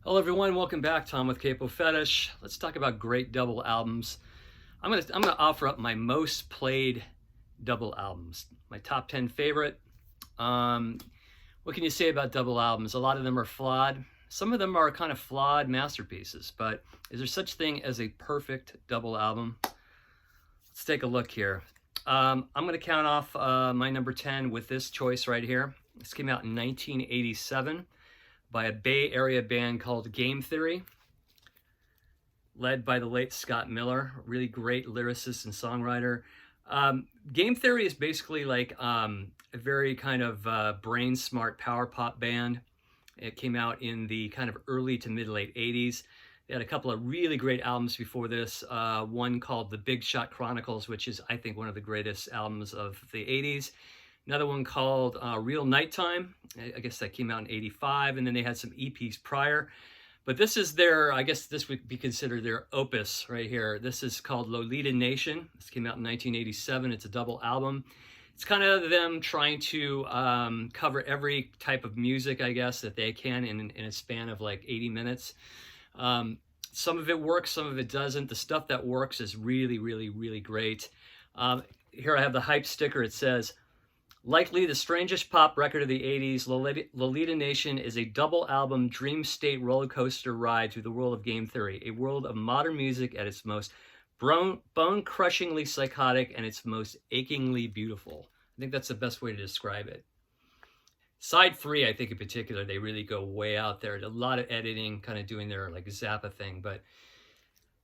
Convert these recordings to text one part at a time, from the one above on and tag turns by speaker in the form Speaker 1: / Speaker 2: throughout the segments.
Speaker 1: Hello everyone, welcome back. Tom with Capo Fetish. Let's talk about great double albums. I'm gonna offer up my most played double albums, my top 10 favorite. What can you say about double albums? A lot of them are flawed. Some of them are kind of flawed masterpieces, but is there such thing as a perfect double album? Let's take a look here. I'm gonna count off my number 10 with this choice right here. This came out in 1987. By a Bay Area band called Game Theory, led by the late Scott Miller, really great lyricist and songwriter. Game Theory is basically like a very kind of brain smart power pop band. It came out in the kind of early to mid late 80s. They had a couple of really great albums before this. One called The Big Shot Chronicles, which is, I think, one of the greatest albums of the 80s. Another one called Real Nighttime. I guess that came out in 85, and then they had some EPs prior. But this is their, I guess this would be considered their opus right here. This is called Lolita Nation. This came out in 1987. It's a double album. It's kind of them trying to cover every type of music, I guess, that they can in a span of like 80 minutes. Some of it works, some of it doesn't. The stuff that works is really, really, really great. Here I have the hype sticker. It says, likely the strangest pop record of the 80s, Lolita Nation is a double album dream state roller coaster ride through the world of Game Theory, a world of modern music at its most bone-crushingly psychotic and its most achingly beautiful. I think that's the best way to describe it. Side 3, I think in particular, they really go way out there. A lot of editing, kind of doing their like Zappa thing, but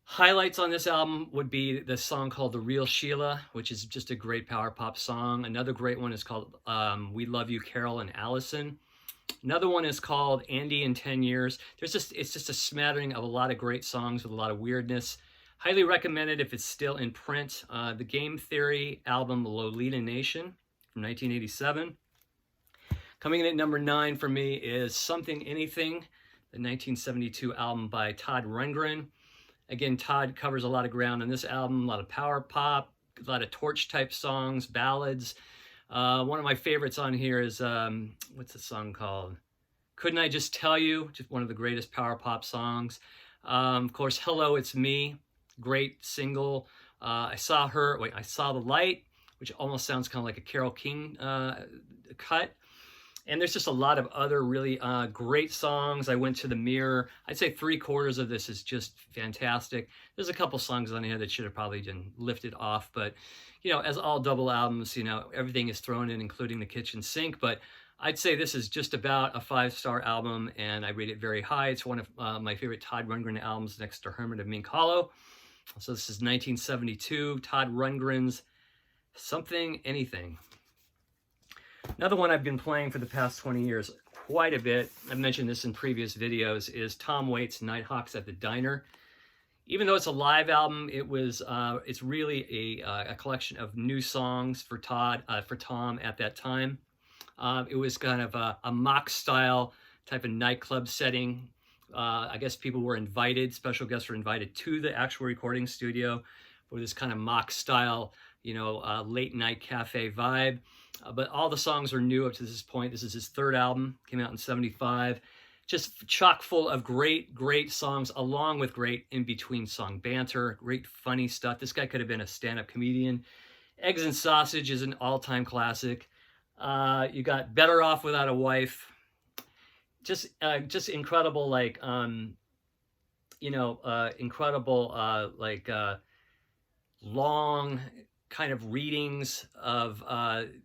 Speaker 1: highlights on this album would be the song called The Real Sheila, which is just a great power pop song. Another great one is called We Love You, Carol and Allison. Another one is called Andy in 10 Years. It's just a smattering of a lot of great songs with a lot of weirdness. Highly recommended if it's still in print. The Game Theory album Lolita Nation from 1987. Coming in at number 9 for me is Something Anything, the 1972 album by Todd Rundgren. Again, Todd covers a lot of ground on this album, a lot of power pop, a lot of torch type songs, ballads. One of my favorites on here is, what's the song called? Couldn't I Just Tell You? Just one of the greatest power pop songs. Of course, Hello, It's Me, great single. I Saw the Light, which almost sounds kind of like a Carole King cut. And there's just a lot of other really great songs. I Went to the Mirror. I'd say 3/4 of this is just fantastic. There's a couple songs on here that should have probably been lifted off. But, you know, as all double albums, you know, everything is thrown in, including the kitchen sink. But I'd say this is just about a 5-star album, and I rate it very high. It's one of my favorite Todd Rundgren albums next to Hermit of Mink Hollow. So this is 1972, Todd Rundgren's Something Anything. Another one I've been playing for the past 20 years quite a bit, I've mentioned this in previous videos, is Tom Waits' Nighthawks at the Diner. Even though it's a live album, it's really a collection of new songs for Tom at that time. It was kind of a mock style type of nightclub setting. I guess people were invited, special guests were invited to the actual recording studio for this kind of mock style, you know, late night cafe vibe. But all the songs are new up to this point. This is his 3rd album, came out in 75. Just chock full of great, great songs, along with great in-between song banter, great funny stuff. This guy could have been a stand-up comedian. Eggs and Sausage is an all-time classic. You got Better Off Without a Wife. Just incredible, like, incredible, long kind of readings of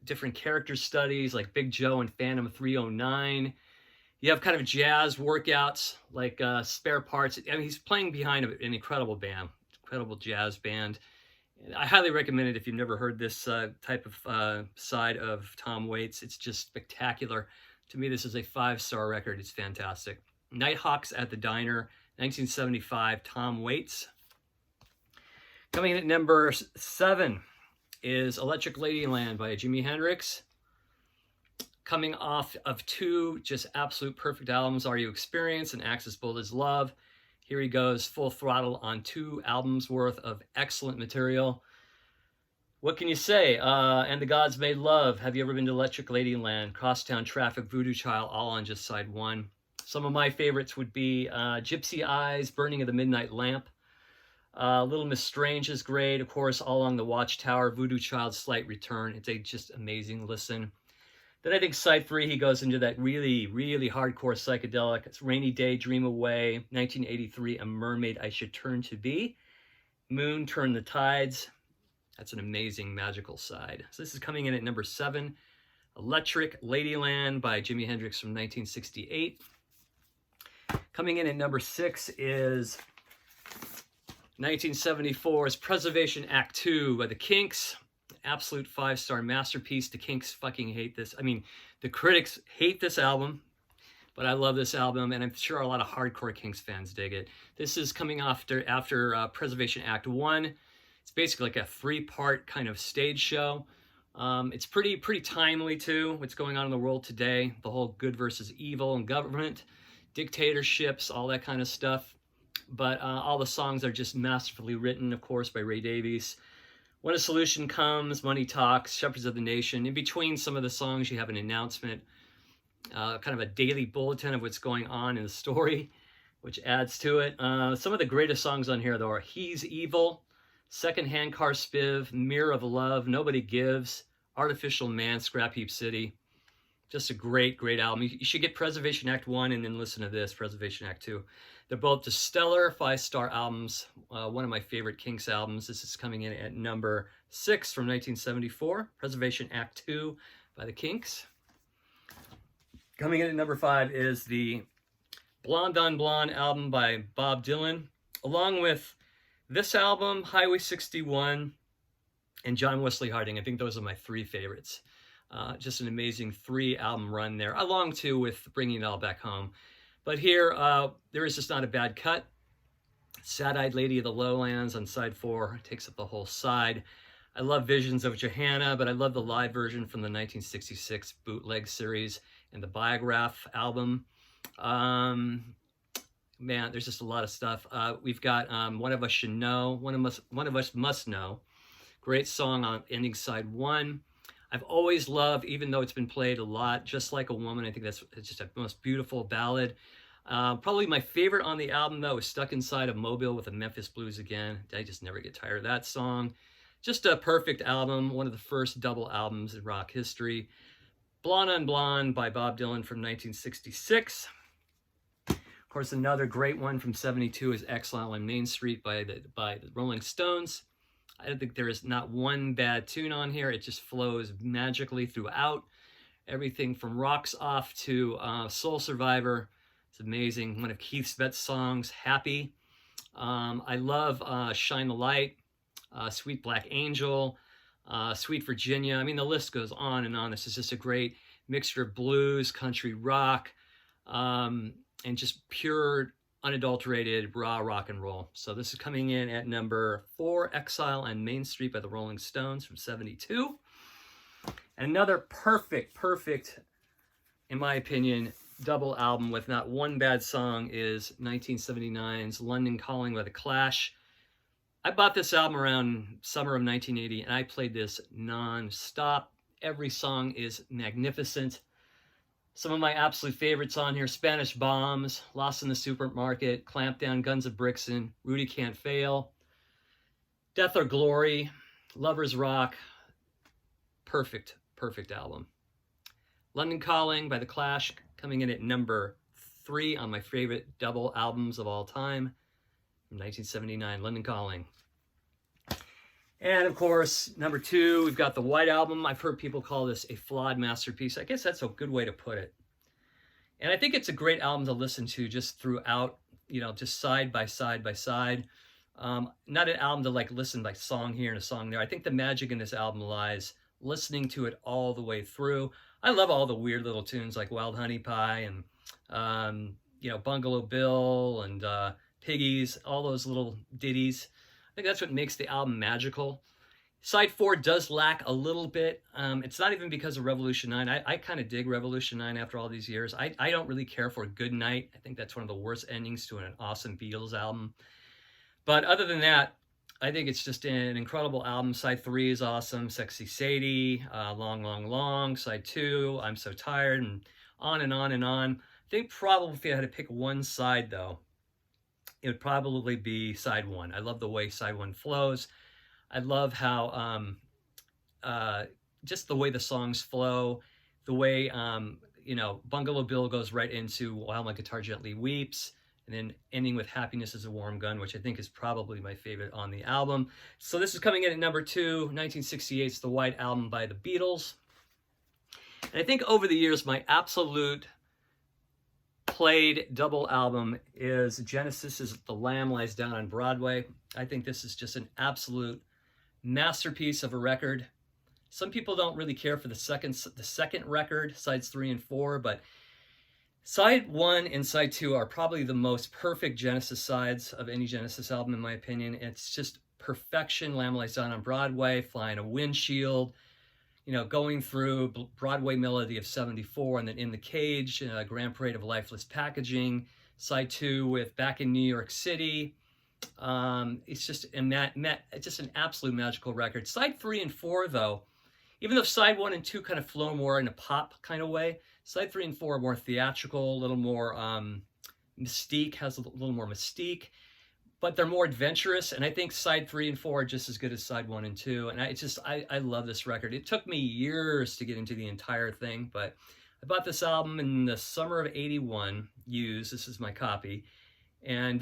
Speaker 1: different character studies like Big Joe and Phantom 309. You have kind of jazz workouts like Spare Parts. I mean, he's playing behind an incredible band, incredible jazz band. I highly recommend it if you've never heard this type of side of Tom Waits. It's just spectacular. To me, this is a 5-star record. It's fantastic. Nighthawks at the Diner, 1975, Tom Waits. Coming in at number 7 is Electric Ladyland by Jimi Hendrix. Coming off of 2 just absolute perfect albums, Are You Experienced and Axis Bold as Love. Here he goes full throttle on 2 albums worth of excellent material. What can you say? And the Gods Made Love. Have you ever been to Electric Ladyland? Crosstown Traffic, Voodoo Child, all on just side 1. Some of my favorites would be Gypsy Eyes, Burning of the Midnight Lamp. Little Miss Strange is great. Of course, All Along the Watchtower, Voodoo Child's Slight Return. It's a just amazing listen. Then I think side 3, he goes into that really, really hardcore psychedelic. It's Rainy Day, Dream Away, 1983, A Mermaid I Should Turn to Be. Moon, Turn the Tides. That's an amazing magical side. So this is coming in at number 7. Electric, Ladyland by Jimi Hendrix from 1968. Coming in at number 6 is 1974's Preservation Act 2 by the Kinks. Absolute 5-star masterpiece. The Kinks fucking hate this. I mean, the critics hate this album, but I love this album, and I'm sure a lot of hardcore Kinks fans dig it. This is coming after Preservation Act 1. It's basically like a 3-part kind of stage show. It's pretty timely too, what's going on in the world today. The whole good versus evil and government, dictatorships, all that kind of stuff. But all the songs are just masterfully written, of course, by Ray Davies. When a Solution Comes, Money Talks, Shepherds of the Nation. In between some of the songs, you have an announcement, kind of a daily bulletin of what's going on in the story, which adds to it. Some of the greatest songs on here, though, are He's Evil, Secondhand Car Spiv, Mirror of Love, Nobody Gives, Artificial Man, Scrap Heap City. Just a great album. You should get Preservation Act 1 and then listen to this, Preservation Act 2. They're both just stellar 5-star albums. One of my favorite Kinks albums. This is coming in at number 6 from 1974, Preservation Act 2 by the Kinks. Coming in at number 5 is the Blonde on Blonde album by Bob Dylan, along with this album, Highway 61, and John Wesley Harding. I think those are my 3 favorites. Just an amazing 3-album run there, along too with Bringing It All Back Home. But here, there is just not a bad cut. Sad-Eyed Lady of the Lowlands on side 4 takes up the whole side. I love Visions of Johanna, but I love the live version from the 1966 bootleg series and the Biograph album. Man, there's just a lot of stuff. We've got One of Us Should Know, One of Us Must Know. Great song on ending side 1. I've always loved, even though it's been played a lot, Just Like a Woman. I think it's just a most beautiful ballad. Probably my favorite on the album, though, is Stuck Inside of Mobile with the Memphis Blues again. I just never get tired of that song. Just a perfect album, one of the first double albums in rock history. Blonde on Blonde by Bob Dylan from 1966. Of course, another great one from 72 is Exile on Main Street by the Rolling Stones. I don't think there is not one bad tune on here. It just flows magically throughout. Everything from Rocks Off to Soul Survivor. It's amazing. One of Keith Sweat's songs, Happy. I love Shine the Light, Sweet Black Angel, Sweet Virginia. I mean, the list goes on and on. This is just a great mixture of blues, country rock, and just pure unadulterated raw rock and roll. So this is coming in at number 4, Exile on Main Street by the Rolling Stones from 72. And another perfect, in my opinion, double album with not one bad song is 1979's London Calling by The Clash. I bought this album around summer of 1980 and I played this non-stop. Every song is magnificent. Some of my absolute favorites on here: Spanish Bombs, Lost in the Supermarket, Clampdown, Guns of Brixton, Rudy Can't Fail, Death or Glory, Lovers Rock. Perfect album. London Calling by The Clash coming in at number 3 on my favorite double albums of all time from 1979, London Calling. And of course, number 2, we've got the White Album. I've heard people call this a flawed masterpiece. I guess that's a good way to put it. And I think it's a great album to listen to just throughout, just side by side by side. Not an album to like listen by song here and a song there. I think the magic in this album lies listening to it all the way through. I love all the weird little tunes like Wild Honey Pie and, Bungalow Bill and Piggies, all those little ditties. I think that's what makes the album magical. Side 4 does lack a little bit. It's not even because of Revolution 9. I kind of dig Revolution 9 after all these years. I don't really care for Good Night. I think that's one of the worst endings to an awesome Beatles album. But other than that, I think it's just an incredible album. Side 3 is awesome. Sexy Sadie, Long, Long, Long. Side 2, I'm So Tired, and on and on and on. I think probably if I had to pick one side, though, it would probably be side one. I love the way side one flows. I love how just the way the songs flow, the way you know, Bungalow Bill goes right into While My Guitar Gently Weeps, and then ending with Happiness is a Warm Gun, which I think is probably my favorite on the album. So this is coming in at number 2, 1968's The White Album by the Beatles. And I think over the years, my absolute played double album is Genesis's The Lamb Lies Down on Broadway. I think this is just an absolute masterpiece of a record. Some people don't really care for the second record, sides 3 and 4, but side 1 and side 2 are probably the most perfect Genesis sides of any Genesis album, in my opinion. It's just perfection. Lamb Lies Down on Broadway, Flying a Windshield, you know, going through Broadway Melody of 74, and then In the Cage, Grand Parade of Lifeless Packaging, side 2 with Back in New York City. It's just an absolute magical record. Side 3 and 4, though, even though side 1 and 2 kind of flow more in a pop kind of way, side 3 and 4 are more theatrical, a little more mystique, has a little more mystique, but they're more adventurous. And I think side 3 and 4 are just as good as side 1 and 2. And I love this record. It took me years to get into the entire thing, but I bought this album in the summer of '81, used. This is my copy. And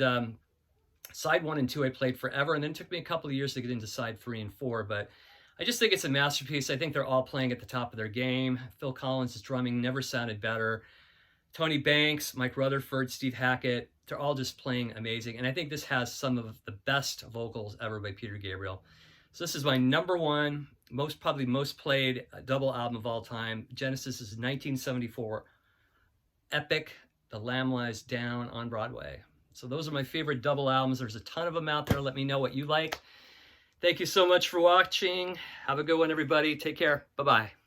Speaker 1: side 1 and 2 I played forever, and then it took me a couple of years to get into side 3 and 4, but I just think it's a masterpiece. I think they're all playing at the top of their game. Phil Collins' drumming never sounded better. Tony Banks, Mike Rutherford, Steve Hackett, they're all just playing amazing. And I think this has some of the best vocals ever by Peter Gabriel. So this is my number 1, probably most played double album of all time. Genesis' 1974 epic, The Lamb Lies Down on Broadway. So those are my favorite double albums. There's a ton of them out there. Let me know what you like. Thank you so much for watching. Have a good one, everybody. Take care. Bye-bye.